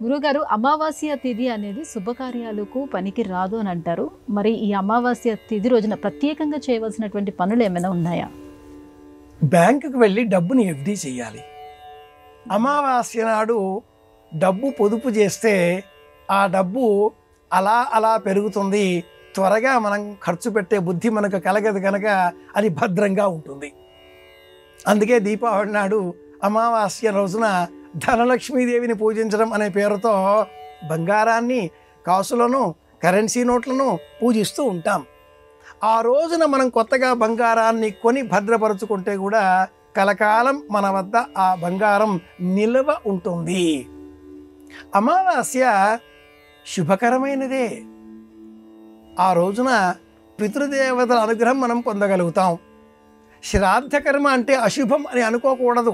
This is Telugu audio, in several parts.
గురుగారు, అమావాస్య తిథి అనేది శుభకార్యాలకు పనికి రాదు అని అంటారు. మరి ఈ అమావాస్య తిథి రోజున ప్రత్యేకంగా చేయవలసినటువంటి పనులు ఏమైనా ఉన్నాయా? బ్యాంకుకి వెళ్ళి డబ్బుని ఎఫ్డి చేయాలి. అమావాస్య నాడు డబ్బు పొదుపు చేస్తే ఆ డబ్బు అలా అలా పెరుగుతుంది. త్వరగా మనం ఖర్చు పెట్టే బుద్ధి మనకు కలగదు కనుక అది భద్రంగా ఉంటుంది. అందుకే దీపావళి నాడు అమావాస్య రోజున ధనలక్ష్మీదేవిని పూజించడం అనే పేరుతో బంగారాన్ని, కాసులను, కరెన్సీ నోట్లను పూజిస్తూ ఉంటాం. ఆ రోజున మనం కొత్తగా బంగారాన్ని కొని భద్రపరుచుకుంటే కూడా కలకాలం మన వద్ద ఆ బంగారం నిల్వ ఉంటుంది. అమావాస్య శుభకరమైనదే. ఆ రోజున పితృదేవతల అనుగ్రహం మనం పొందగలుగుతాం. శ్రాద్ధకర్మ అంటే అశుభం అని అనుకోకూడదు.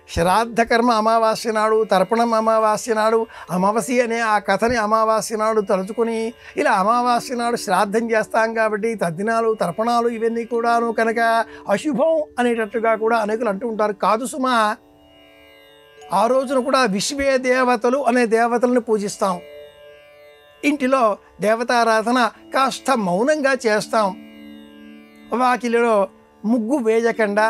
శ్రాద్ధకర్మ అమావాస్య నాడు, తర్పణం అమావాస్య నాడు, అమావాస్య అనే ఆ కథని అమావాస్య నాడు తలుచుకొని ఇలా అమావాస్య నాడు శ్రాద్ధం చేస్తాం కాబట్టి తద్దినాలు, తర్పణాలు ఇవన్నీ కూడాను కనుక అశుభం అనేటట్టుగా కూడా అనేకులు అంటూ ఉంటారు. కాదు సుమా, ఆ రోజున కూడా విశ్వే దేవతలు అనే దేవతలను పూజిస్తాం. ఇంటిలో దేవతారాధన కాస్త మౌనంగా చేస్తాం. వాకిలిలో ముగ్గు వేయకుండా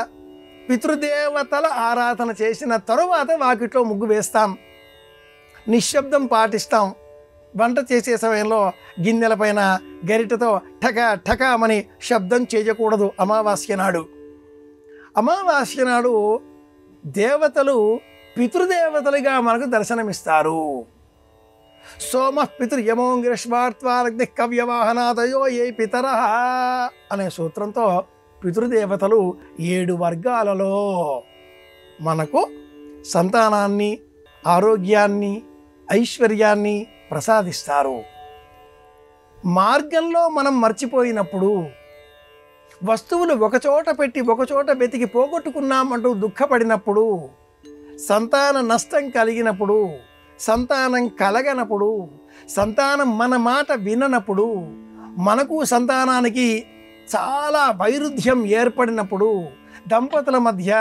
పితృదేవతల ఆరాధన చేసిన తరువాత వాకిట్లో ముగ్గు వేస్తాం. నిశ్శబ్దం పాటిస్తాం. వంట చేసే సమయంలో గిన్నెలపైన గరిటతో ఠకా ఠకామని శబ్దం చేయకూడదు. అమావాస్య నాడు దేవతలు పితృదేవతలుగా మనకు దర్శనమిస్తారు. సోమ పితృయమోంగిరశ్వార్త్వాగ్ని కవ్యవాహనాదయో ఏ పితర అనే సూత్రంతో పితృదేవతలు 7 వర్గాలలో మనకు సంతానాన్ని, ఆరోగ్యాన్ని, ఐశ్వర్యాన్ని ప్రసాదిస్తారు. మార్గంలో మనం మర్చిపోయినప్పుడు, వస్తువులు ఒకచోట పెట్టి ఒకచోట వెతికి పోగొట్టుకున్నామంటూ దుఃఖపడినప్పుడు, సంతాన నష్టం కలిగినప్పుడు, సంతానం కలగనప్పుడు, సంతానం మన మాట విననప్పుడు, మనకు సంతానానికి చాలా వైరుధ్యం ఏర్పడినప్పుడు, దంపతుల మధ్య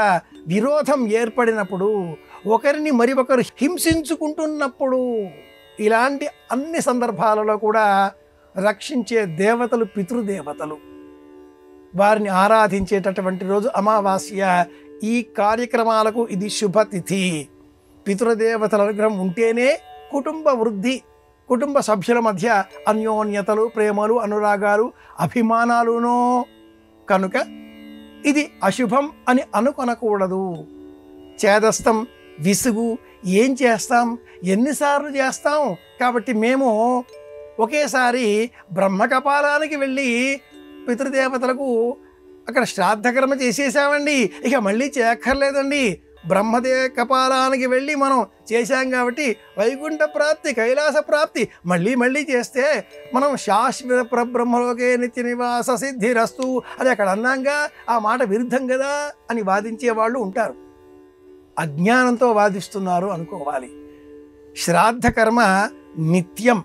విరోధం ఏర్పడినప్పుడు, ఒకరిని మరి ఒకరు హింసించుకుంటున్నప్పుడు, ఇలాంటి అన్ని సందర్భాలలో కూడా రక్షించే దేవతలు పితృదేవతలు. వారిని ఆరాధించేటటువంటి రోజు అమావాస్య. ఈ కార్యక్రమాలకు ఇది శుభతిథి. పితృదేవతల అనుగ్రహం ఉంటేనే కుటుంబ వృద్ధి, కుటుంబ సభ్యుల మధ్య అన్యోన్యతలు, ప్రేమలు, అనురాగాలు, అభిమానాలునో. కనుక ఇది అశుభం అని అనుకొనకూడదు. చేదస్తం, విసుగు, ఏం చేస్తాం, ఎన్నిసార్లు చేస్తాం. కాబట్టి మేము ఒకేసారి బ్రహ్మకపాలానికి వెళ్ళి పితృదేవతలకు అక్కడ శ్రాద్ధకర్మ చేసేసామండి, ఇక మళ్ళీ చేయక్కర్లేదండి. బ్రహ్మదే కపాలానికి వెళ్ళి మనం చేశాం కాబట్టి వైకుంఠ ప్రాప్తి, కైలాస ప్రాప్తి మళ్ళీ చేస్తే మనం శాశ్వత పరబ్రహ్మలోకే నిత్య నివాస సిద్ధిరస్తు అని అక్కడ అన్నాంగా ఆ మాట విరుద్ధం కదా అని వాదించే వాళ్ళు ఉంటారు. అజ్ఞానంతో వాదిస్తున్నారు అనుకోవాలి. శ్రాద్ధకర్మ నిత్యం,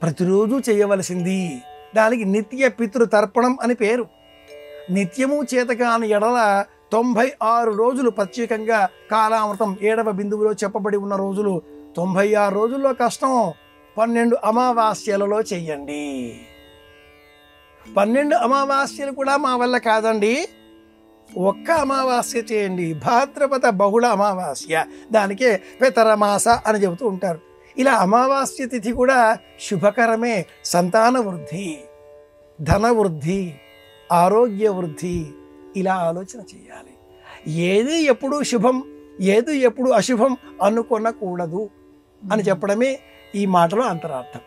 ప్రతిరోజు చేయవలసింది. దానికి నిత్య పితృతర్పణం అని పేరు. నిత్యము చేతకాని ఎడల 96 రోజులు ప్రత్యేకంగా కాలామృతం 7వ బిందువులో చెప్పబడి ఉన్న రోజులు 96 రోజుల్లో కష్టం. 12 అమావాస్యలలో చెయ్యండి. 12 అమావాస్యలు కూడా మా వల్ల కాదండి, ఒక్క అమావాస్య చేయండి. భాద్రపద బహుళ అమావాస్య, దానికే పితరమాస అని చెబుతూ ఉంటారు. ఇలా అమావాస్య తిథి కూడా శుభకరమే. సంతాన వృద్ధి, ధన వృద్ధి, ఆరోగ్య వృద్ధి, ఇలా ఆలోచన చేయాలి. ఏది ఎప్పుడు శుభం, ఏది ఎప్పుడు అశుభం అనుకొనకూడదు అని చెప్పడమే ఈ మాటలో అంతరార్థం.